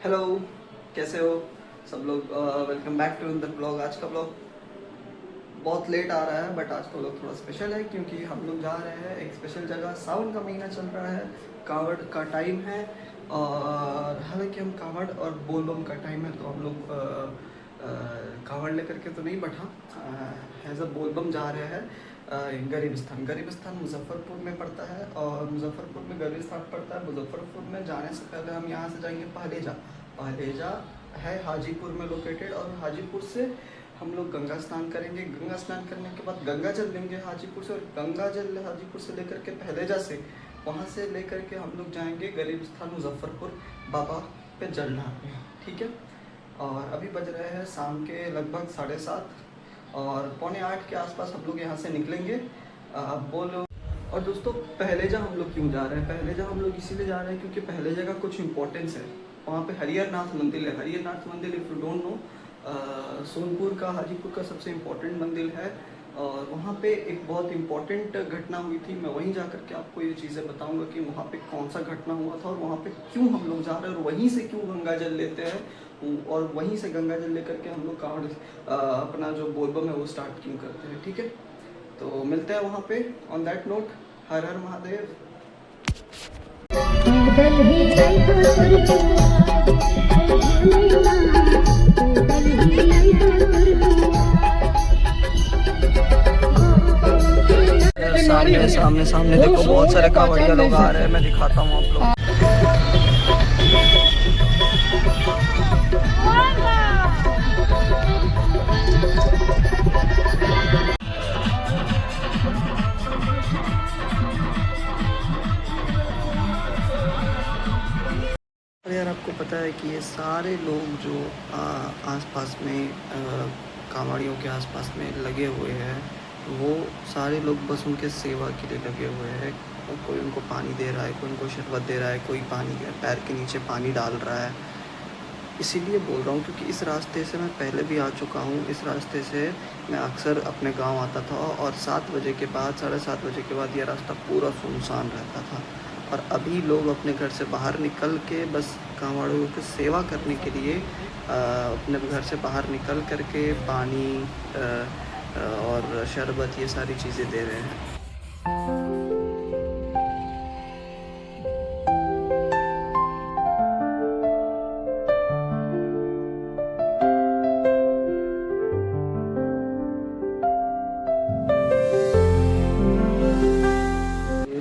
Hello, कैसे हो सब लोग। Welcome back to the blog. आज का ब्लॉग बहुत लेट आ रहा है, बट आज का ब्लॉग थोड़ा स्पेशल है क्योंकि हम लोग जा रहे हैं एक स्पेशल जगह। सावन का महीना चल रहा है, कांवड़ का टाइम है, और हालांकि हम कांवड़ और बोलबम का टाइम है तो हम लोग कांवड़ लेकर के तो नहीं, बट हाँ एज अ बोलबम जा रहे हैं। गरीबिस्तान मुजफ्फरपुर में पड़ता है, और मुजफ्फरपुर में गरीबिस्तान पड़ता है। मुजफ्फरपुर में जाने से पहले हम यहाँ से जाएंगे पहलेजा है हाजीपुर में लोकेटेड, और हाजीपुर से हम लोग गंगा स्नान करेंगे। गंगा स्नान करने के बाद गंगा जल लेंगे हाजीपुर से, और गंगा जल हाजीपुर से लेकर के पहलेजा से वहाँ से लेकर के हम लोग जाएंगे गरीबिस्तान मुजफ्फरपुर बाबा पे जल ढालने। ठीक है, और अभी बज रहे हैं शाम के लगभग 7:30, और 7:45 के आसपास हम लोग यहाँ से निकलेंगे। अब बोलो। और दोस्तों, पहलेजा हम लोग क्यों जा रहे हैं? पहलेजा हम लोग इसीलिए जा रहे हैं क्योंकि पहलेजा का कुछ इंपॉर्टेंस है। वहाँ पे हरिहरनाथ मंदिर है। हरिहरनाथ मंदिर, if you don't know, Sonpur का, हाजीपुर का सबसे इम्पोर्टेंट मंदिर है। और वहाँ पे एक बहुत इम्पोर्टेंट घटना हुई थी। मैं वहीं जा करके आपको ये चीज़ें बताऊंगा कि वहाँ पे कौन सा घटना हुआ था, और वहाँ पे क्यों हम लोग जा रहे हैं, और वहीं से क्यों गंगा जल लेते हैं, और वहीं से गंगा जल लेकर के हम लोग कांवड़ अपना जो बोलबम है वो स्टार्ट क्यों करते हैं। ठीक है, तो मिलते हैं वहाँ पे। ऑन दैट नोट, हर हर महादेव। सामने सामने सामने देखो, बहुत सारे कांवड़िया लोग आ रहे हैं। मैं दिखाता हूँ आप लोग। यार, आपको पता है कि ये सारे लोग जो आसपास में कांवड़ियों के आसपास में लगे हुए हैं, वो सारे लोग बस उनके सेवा के लिए लगे हुए हैं। कोई उनको पानी दे रहा है, कोई उनको शरबत दे रहा है, कोई पानी पैर के नीचे पानी डाल रहा है। इसीलिए बोल रहा हूँ क्योंकि इस रास्ते से मैं पहले भी आ चुका हूँ। इस रास्ते से मैं अक्सर अपने गांव आता था, और 7 बजे के बाद, 7:30 बजे के बाद ये रास्ता पूरा सुनसान रहता था। और अभी लोग अपने घर से बाहर निकल के बस कांवड़ियों की सेवा करने के लिए अपने घर से बाहर निकल करके पानी और शरबत, ये सारी चीज़ें दे रहे हैं।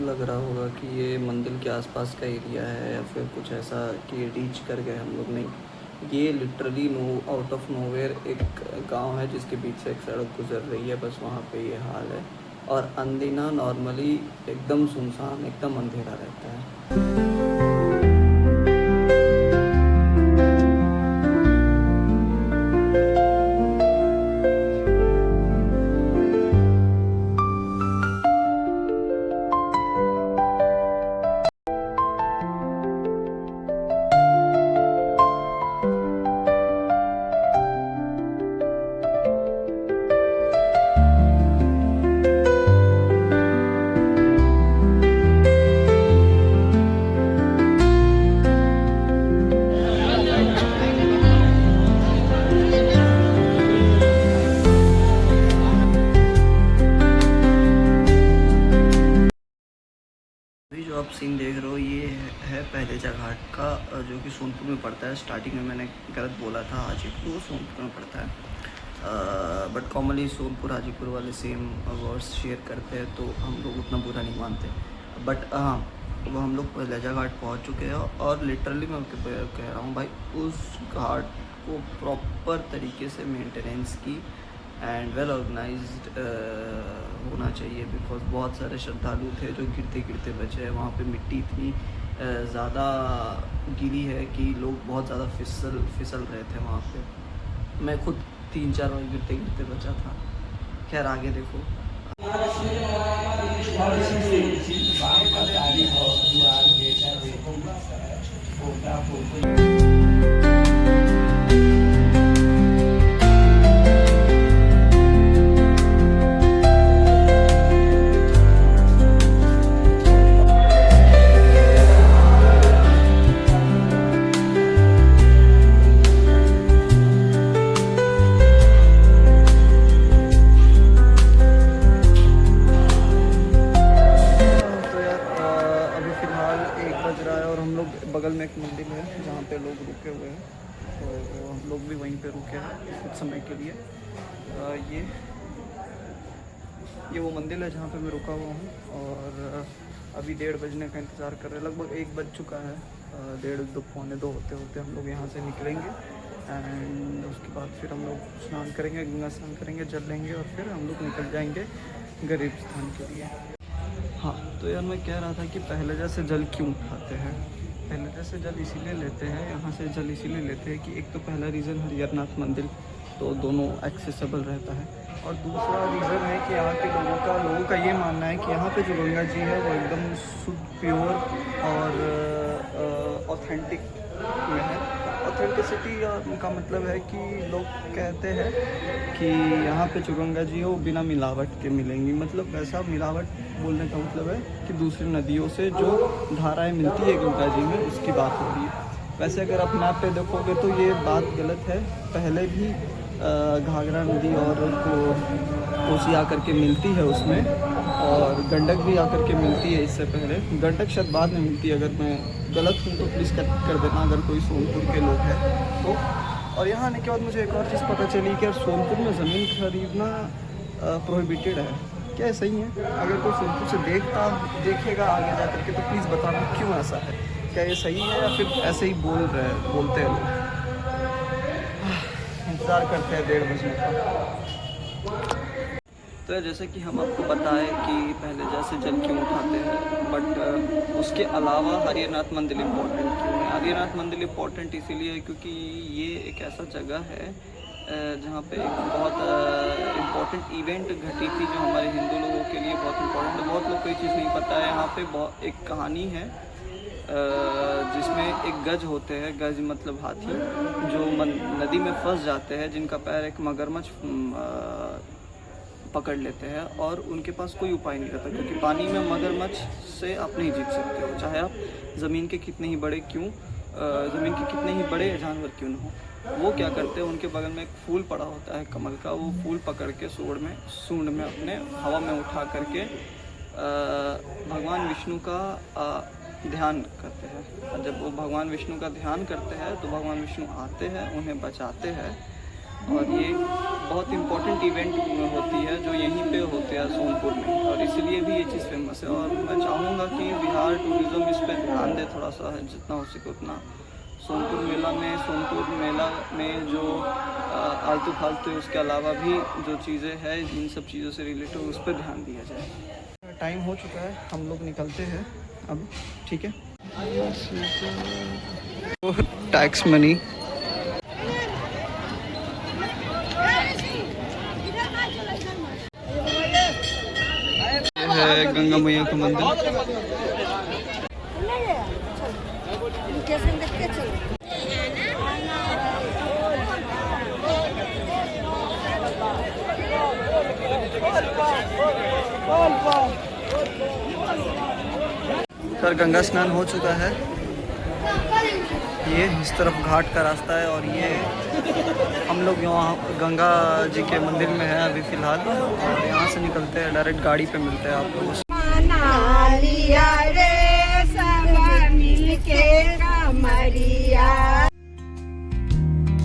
लग रहा होगा कि ये मंदिर के आसपास का एरिया है, या फिर कुछ ऐसा कि रीच कर गए हम लोग। नहीं, ये लिटरली आउट ऑफ नोवेयर एक गांव है जिसके बीच से एक सड़क गुजर रही है। बस वहाँ पे ये हाल है, और अंदिना नॉर्मली एकदम सुनसान, एकदम अंधेरा रहता है। अभी जो आप सीन देख रहे हो, ये है पहलेजा घाट का, जो कि सोनपुर में पड़ता है। स्टार्टिंग में मैंने गलत बोला था, हाजीपुर, वो सोनपुर में पड़ता है। बट कॉमनली सोनपुर हाजीपुर वाले सेम वर्ड्स शेयर करते हैं, तो हम लोग उतना बुरा नहीं मानते। बट हाँ, वो हम लोग पहलेजा घाट पहुंच चुके हैं, और लिटरली मैं कह रहा हूँ भाई, उस घाट को प्रॉपर तरीके से मेंटेनेंस की एंड वेल ऑर्गेनाइज्ड होना चाहिए। बिकॉज बहुत सारे श्रद्धालु थे जो गिरते गिरते बचे हैं। वहाँ पे मिट्टी इतनी ज़्यादा गिरी है कि लोग बहुत ज़्यादा फिसल रहे थे वहाँ पे। मैं खुद 3-4 बार गिरते गिरते बचा था। खैर, आगे देखो। है जहाँ पे लोग रुके हुए हैं, तो हम लोग भी वहीं पे रुके हैं कुछ समय के लिए। ये वो मंदिर है जहाँ पे मैं रुका हुआ हूँ, और अभी 1:30 बजने का इंतज़ार कर रहे हैं। लगभग 1 बज चुका है, 1:30 पौने 2 होते होते हम लोग यहाँ से निकलेंगे। एंड उसके बाद फिर हम लोग स्नान करेंगे, गंगा स्नान करेंगे, जल लेंगे, और फिर हम लोग निकल जाएंगे गरीब स्थान के लिए। हाँ, तो यार मैं कह रहा था कि पहले जैसे जल क्यों उठाते हैं। पहले जैसे जल इसीलिए लेते हैं, यहाँ से जल इसीलिए लेते हैं कि एक तो पहला रीज़न हरिहरनाथ मंदिर, तो दोनों एक्सेसिबल रहता है, और दूसरा रीज़न है कि यहाँ के लोगों का ये मानना है कि यहाँ पे जो गंगा जी है वो एकदम शुद्ध, प्योर और ऑथेंटिक में है। ऑथेंटिसिटी का मतलब है कि लोग कहते हैं कि यहाँ पे जो गंगा जी है वो बिना मिलावट के मिलेंगी। मतलब ऐसा मिलावट बोलने का मतलब है कि दूसरी नदियों से जो धाराएं मिलती है गंगा जी में, उसकी बात हो रही है। वैसे अगर आप मैप पे देखोगे तो ये बात गलत है। पहले भी घाघरा नदी और कोसी आकर के मिलती है उसमें, और गंडक भी आकर के मिलती है इससे पहले। गंडक शायद बाद में मिलती है, अगर मैं गलत हूँ तो प्लीज़ करेक्ट कर देना अगर कोई सोनपुर के लोग हैं तो। और यहाँ आने के बाद मुझे एक और चीज़ पता चली कि सोनपुर में ज़मीन खरीदना प्रोहिबिटेड है। क्या सही है? अगर कोई सोनपुर से देखेगा आगे जा कर के तो प्लीज़ बताना क्यों ऐसा है। क्या ये सही है या फिर ऐसे ही बोलते हैं लोग। इंतज़ार करते हैं 1:30 बजने का। तो जैसे कि हम आपको बताएं कि पहले जैसे जल क्यों उठाते हैं, बट उसके अलावा हरिहरनाथ मंदिर इम्पोर्टेंट क्यों है। हरिहरनाथ मंदिर इम्पोर्टेंट इसीलिए क्योंकि ये एक ऐसा जगह है जहाँ पे एक बहुत इम्पोर्टेंट इवेंट घटी थी जो हमारे हिंदू लोगों के लिए बहुत इम्पोर्टेंट है। बहुत लोग को ये चीज़ नहीं पता है। यहाँ पे बहुत एक कहानी है जिसमें एक गज होते हैं, गज मतलब हाथी, जो नदी में फंस जाते हैं, जिनका पैर एक मगरमच्छ पकड़ लेते हैं, और उनके पास कोई उपाय नहीं रहता, क्योंकि पानी में मगरमच्छ से आप नहीं जीत सकते हो, चाहे आप ज़मीन के कितने ही बड़े जानवर क्यों न हो। वो क्या करते हैं, उनके बगल में एक फूल पड़ा होता है कमल का, वो फूल पकड़ के सूंड में अपने हवा में उठा करके भगवान विष्णु का ध्यान करते हैं। जब वो भगवान विष्णु का ध्यान करते हैं तो भगवान विष्णु आते हैं, उन्हें बचाते हैं, और ये बहुत इम्पोर्टेंट इवेंट होती है जो यहीं पे होते हैं सोनपुर में, और इसलिए भी ये चीज़ फेमस है। और मैं चाहूँगा कि बिहार टूरिज़्म इस पर ध्यान दे थोड़ा सा, जितना हो सके उतना। सोनपुर मेला में जो आलतू फालतू, उसके अलावा भी जो चीज़ें हैं, इन सब चीज़ों से रिलेटेड, उस पर ध्यान दिया जाए। टाइम हो चुका है, हम लोग निकलते हैं अब, ठीक है। टैक्स मनी है गंगा मैया का मंदिर। सर गंगा स्नान हो चुका है, ये इस तरफ घाट का रास्ता है, और ये हम लोग यहाँ गंगा जी के मंदिर में है अभी फ़िलहाल, और यहाँ से निकलते हैं डायरेक्ट गाड़ी पे मिलते हैं आप लोगों से।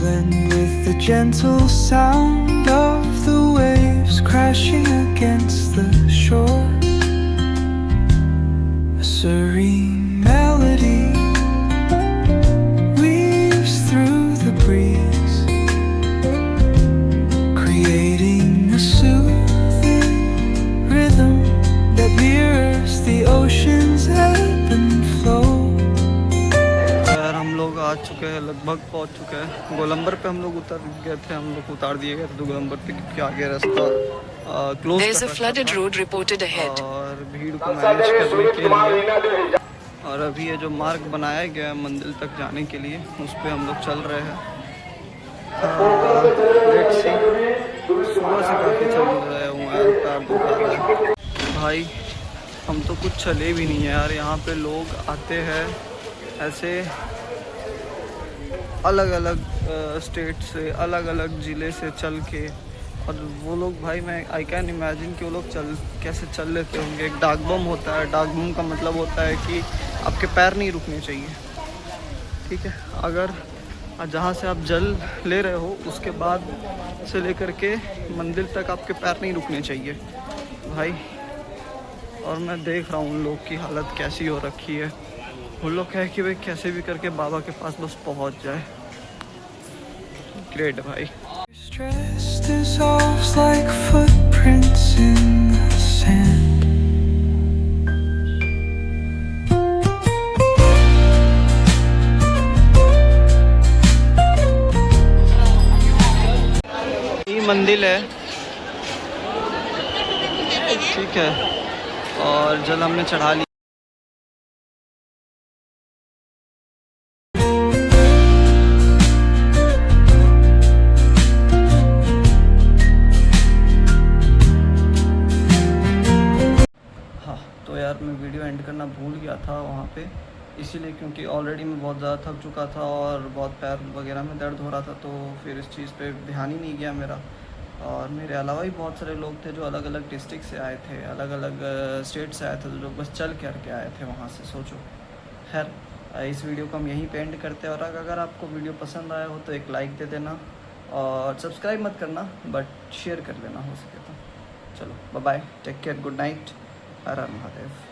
When with the gentle sound of the waves crashing against the shore, a serene melody weaves through the breeze, creating a soothing rhythm that mirrors the ocean's ebb and flow. यार हम लोग आ चुके हैं, लगभग पहुंच चुके हैं गोलंबर पे। हम लोग उतर गए थे, हम लोग उतार दिए गए थे गोलंबर पे, क्योंकि आगे रास्ता close There's a flooded road reported ahead. और भीड़ को मैनेज करने के लिए। और अभी ये जो मार्ग बनाया गया है मंदिर तक जाने के लिए, उस पर हम लोग चल रहे हैं। सुबह से काफ़ी चल रहे हुए हैं, पैर दुखा रहा है भाई। हम तो कुछ चले भी नहीं है यार। यहाँ पे लोग आते हैं ऐसे अलग अलग स्टेट से, अलग अलग ज़िले से चल के, और वो लोग भाई, मैं आई कैन इमेजिन कि वो लोग कैसे चल लेते होंगे। एक डाक बम होता है, डाक बम का मतलब होता है कि आपके पैर नहीं रुकने चाहिए। ठीक है। अगर जहाँ से आप जल ले रहे हो उसके बाद से लेकर के मंदिर तक आपके पैर नहीं रुकने चाहिए भाई। और मैं देख रहा हूँ उन लोग की हालत कैसी हो रखी है। वो लोग कहे कि भाई कैसे भी करके बाबा के पास बस पहुँच जाए। ग्रेट भाई। Stress dissolves like footprints in the sand. ये मंदिर है, ठीक है, और जल हमने चढ़ा लिया। तो यार मैं वीडियो एंड करना भूल गया था वहाँ पे, इसीलिए क्योंकि ऑलरेडी मैं बहुत ज़्यादा थक चुका था और बहुत पैर वगैरह में दर्द हो रहा था, तो फिर इस चीज़ पे ध्यान ही नहीं गया मेरा। और मेरे अलावा भी बहुत सारे लोग थे जो अलग अलग डिस्ट्रिक्ट से आए थे, अलग अलग स्टेट से आए थे, जो बस चल करके आए थे वहाँ से, सोचो। खैर इस वीडियो को हम यहीं पे एंड करते हैं। और अगर आपको वीडियो पसंद आया हो तो एक लाइक दे देना और सब्सक्राइब मत करना, बट शेयर कर देना हो सके तो। चलो bye bye, take care, good night, हर हर महादेव।